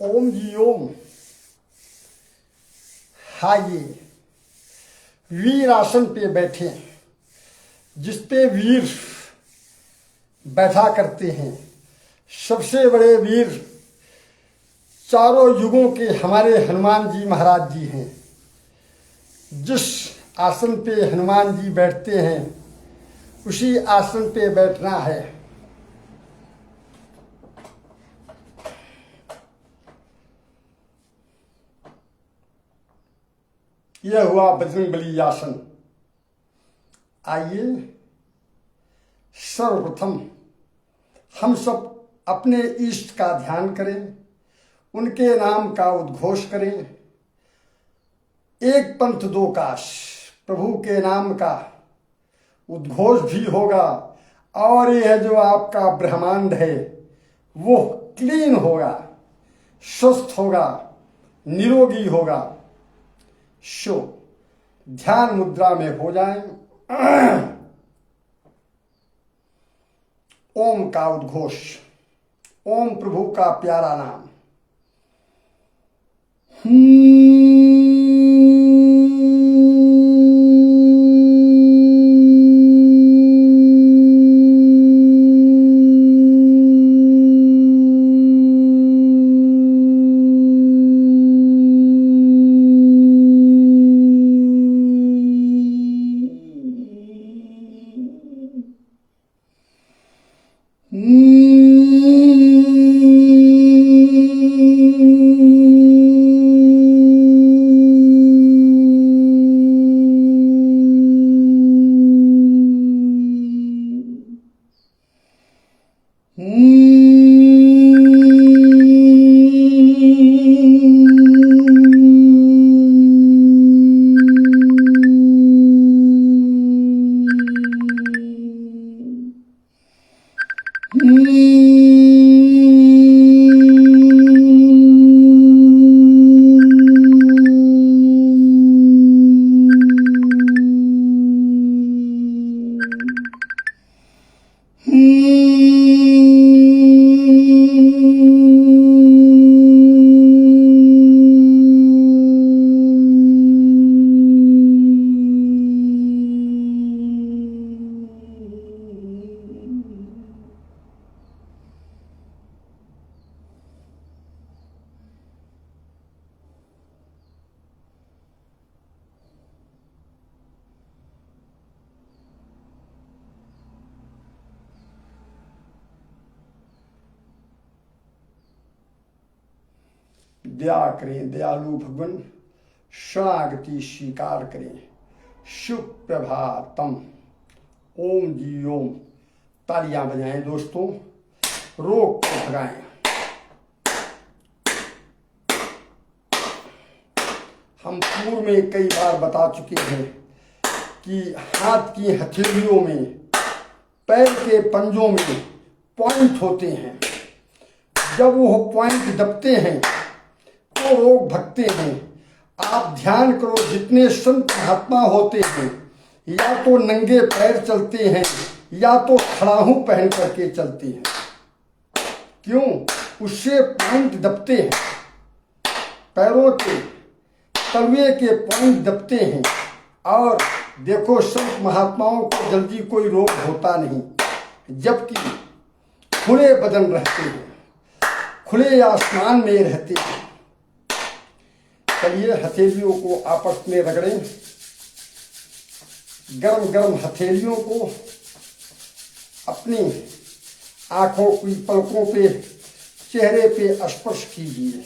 ओम जी ओम। आइए वीर आसन पे बैठे, जिस पे वीर बैठा करते हैं। सबसे बड़े वीर चारों युगों के हमारे हनुमान जी महाराज जी हैं। जिस आसन पे हनुमान जी बैठते हैं उसी आसन पे बैठना है। यह हुआ बजरंगबली आसन। आइए सर्वप्रथम हम सब अपने इष्ट का ध्यान करें, उनके नाम का उद्घोष करें। एक पंथ दो काश, प्रभु के नाम का उद्घोष भी होगा और यह जो आपका ब्रह्मांड है वो क्लीन होगा, स्वस्थ होगा, निरोगी होगा। शो ध्यान मुद्रा में हो जाएं। ओम का उद्घोष, ओम प्रभु का प्यारा नाम। दया करें दयालु भगवान, शरणागति स्वीकार करें। सुप्रभातम। ओम जी ओम। तालियां बजाएं दोस्तों, रोग को भगाएं। हम पूर्व में कई बार बता चुके हैं कि हाथ की हथेलियों में, पैर के पंजों में पॉइंट होते हैं। जब वो पॉइंट दबते हैं तो रोग भगते हैं। आप ध्यान करो, जितने संत महात्मा होते हैं या तो नंगे पैर चलते हैं या तो खड़ाहू पहन करके चलते हैं। क्यों? उससे पॉइंट दबते हैं, पैरों के तलवे के पॉइंट दबते हैं। और देखो, संत महात्माओं को जल्दी कोई रोग होता नहीं, जबकि खुले बदन रहते हैं, खुले आसमान में रहते हैं। चलिए हथेलियों को आपस में रगड़ें। गर्म गर्म हथेलियों को अपनी आंखों की पलकों पे, चेहरे पे स्पर्श कीजिए।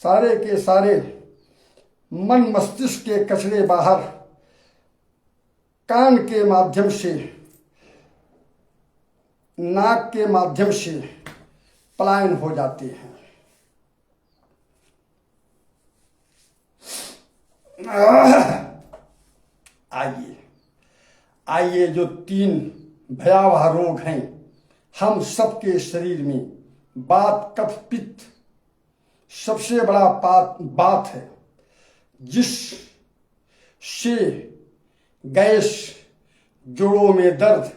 सारे के सारे मन मस्तिष्क के कचरे बाहर कान के माध्यम से, नाक के माध्यम से पलायन हो जाते हैं। आइए आइए, जो 3 भयावह रोग हैं हम सबके शरीर में, वात कफ पित्त सबसे बड़ा बात है, जिससे गैस, जोड़ों में दर्द,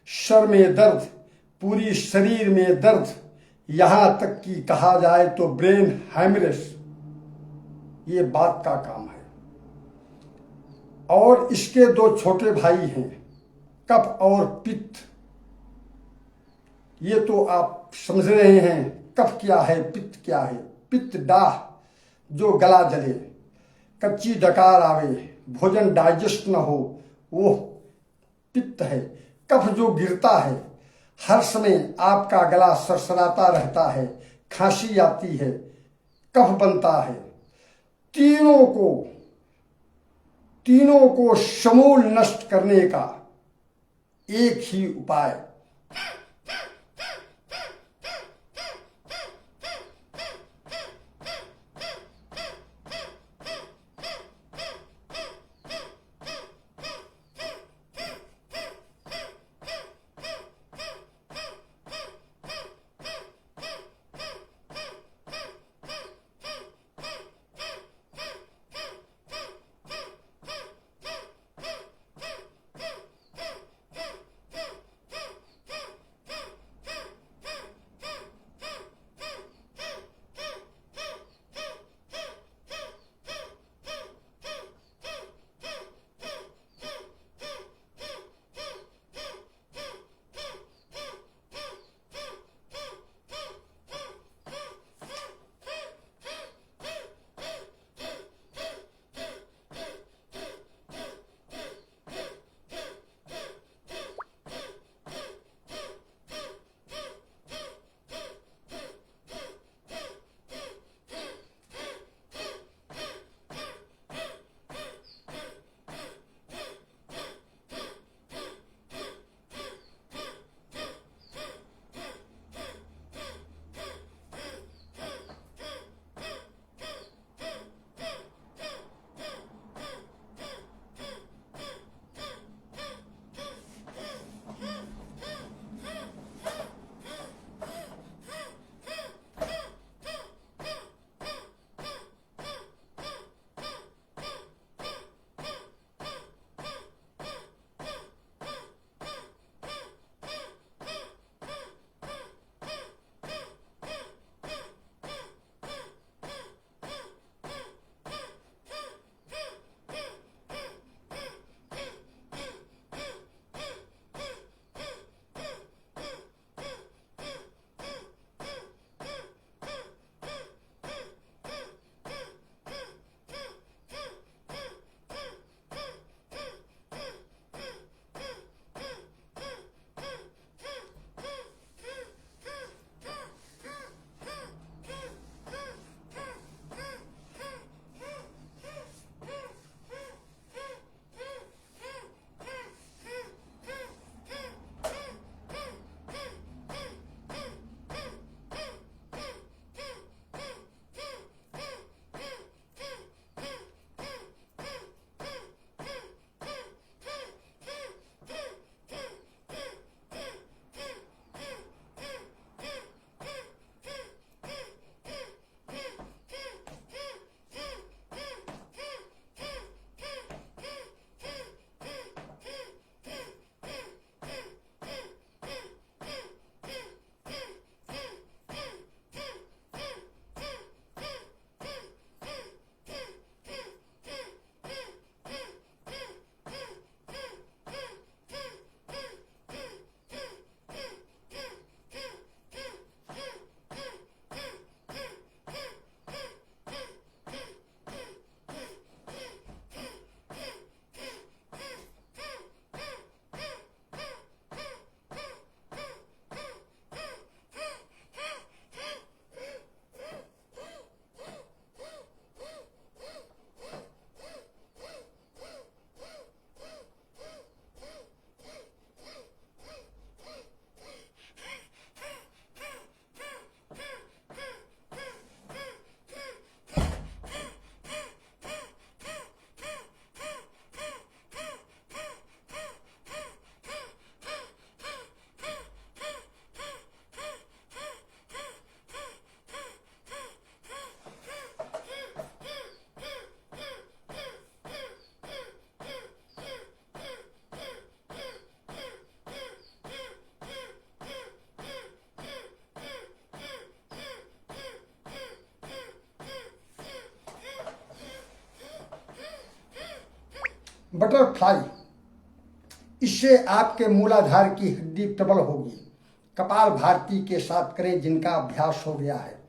सर में दर्द, पूरी शरीर में दर्द, यहाँ तक कि कहा जाए तो ब्रेन हैमरेज, ये बात का काम है। और इसके 2 छोटे भाई हैं, कफ और पित्त। ये तो आप समझ रहे हैं कफ क्या है, पित्त क्या है। पित्त डाह, जो गला जले, कच्ची डकार आवे, भोजन डाइजेस्ट न हो, वो पित्त है। कफ जो गिरता है, हर समय आपका गला सरसराता रहता है, खांसी आती है, कफ बनता है। तीनों को समूल नष्ट करने का एक ही उपाय, बटरफ्लाई, इससे आपके मूलाधार की हड्डी प्रबल होगी। कपालभाति के साथ करें जिनका अभ्यास हो गया है।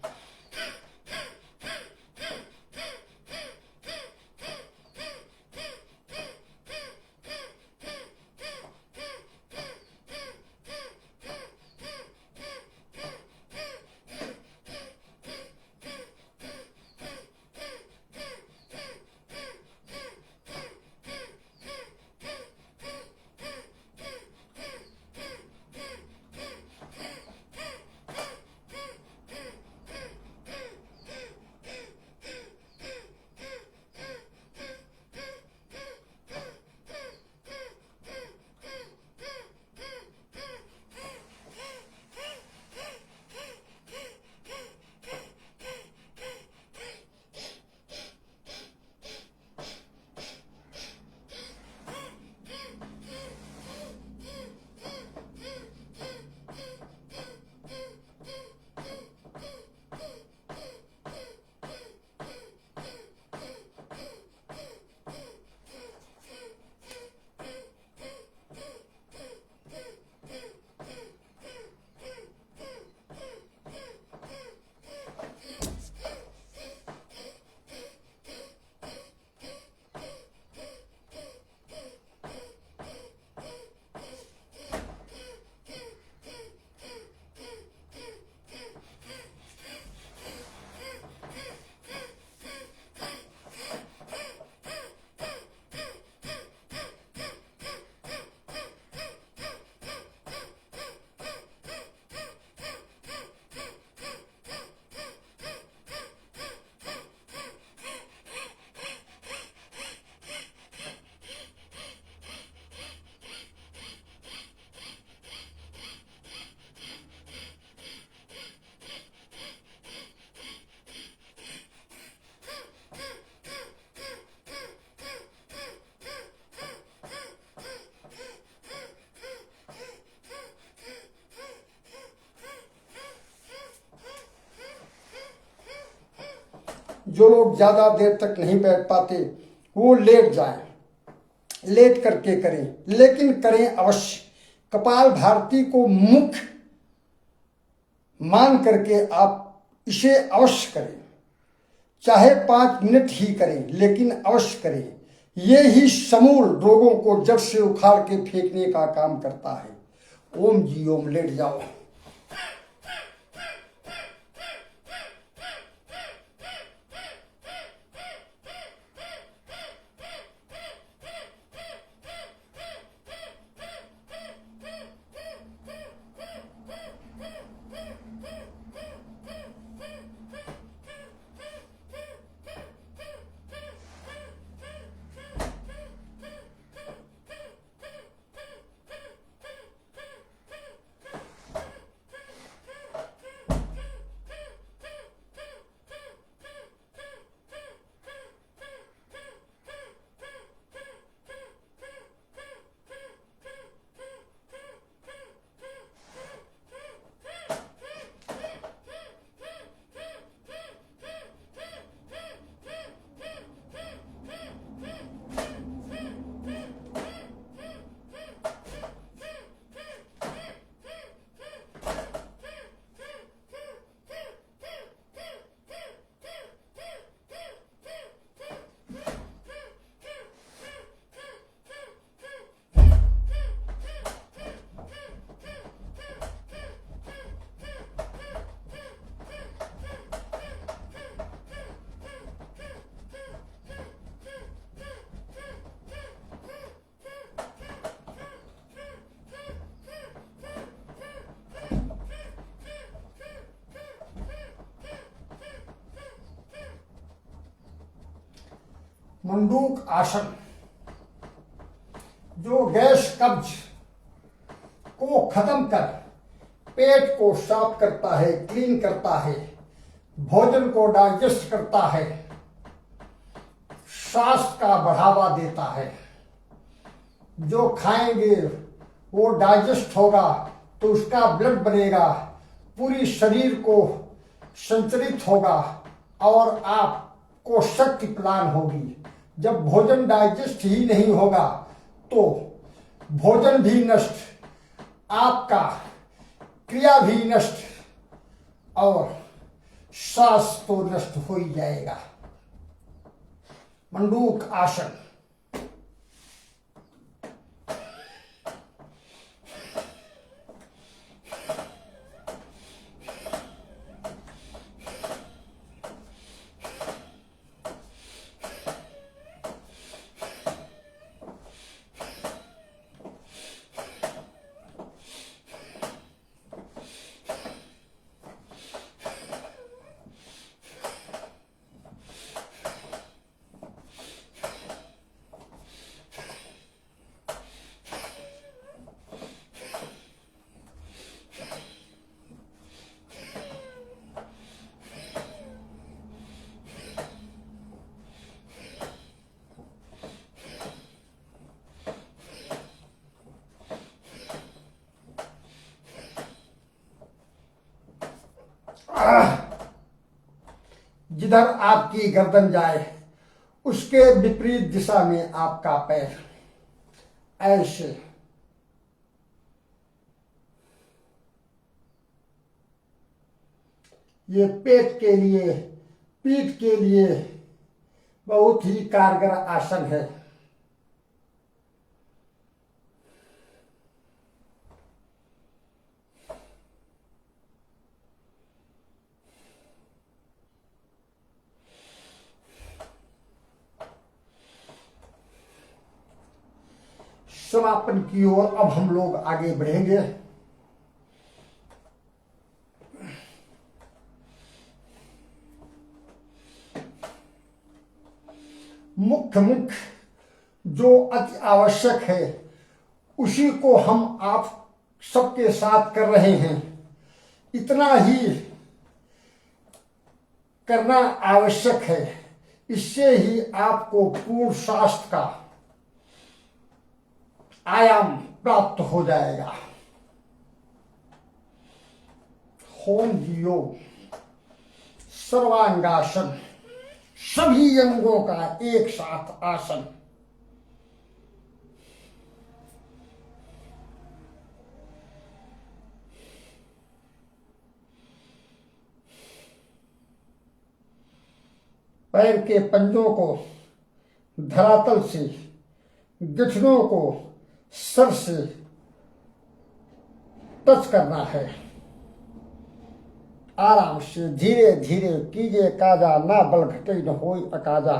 जो लोग ज्यादा देर तक नहीं बैठ पाते वो लेट जाएं, लेट करके करें, लेकिन करें अवश्य। कपालभाति को मुख्य मान करके आप इसे अवश्य करें, चाहे 5 मिनट ही करें, लेकिन अवश्य करें। ये ही समूल रोगों को जड़ से उखाड़ के फेंकने का काम करता है। ओम जी ओम। लेट जाओ। मंडूक आसन, जो गैस कब्ज को खत्म कर पेट को साफ करता है, क्लीन करता है, भोजन को डाइजेस्ट करता है, स्वास्थ्य का बढ़ावा देता है। जो खाएंगे वो डाइजेस्ट होगा तो उसका ब्लड बनेगा, पूरी शरीर को संचरित होगा और आपको शक्ति प्रदान होगी। जब भोजन डाइजेस्ट ही नहीं होगा तो भोजन भी नष्ट, आपका क्रिया भी नष्ट और श्वास तो नष्ट हो ही जाएगा। मंडूक आसन। जिधर आपकी गर्दन जाए उसके विपरीत दिशा में आपका पैर, ऐसे। ये पेट के लिए, पीठ के लिए बहुत ही कारगर आसन है। समापन की ओर अब हम लोग आगे बढ़ेंगे। मुख्य जो अति आवश्यक है उसी को हम आप सबके साथ कर रहे हैं। इतना ही करना आवश्यक है, इससे ही आपको पूर्ण स्वास्थ्य का आयाम प्राप्त हो जाएगा। होम योग, सर्वांगासन, सभी अंगों का एक साथ आसन। पैर के पंजों को धरातल से, गिठनों को सर से टच करना है। आराम से धीरे धीरे कीजिए काजा, ना बल घटे न होई अकाजा।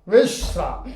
विश्राम।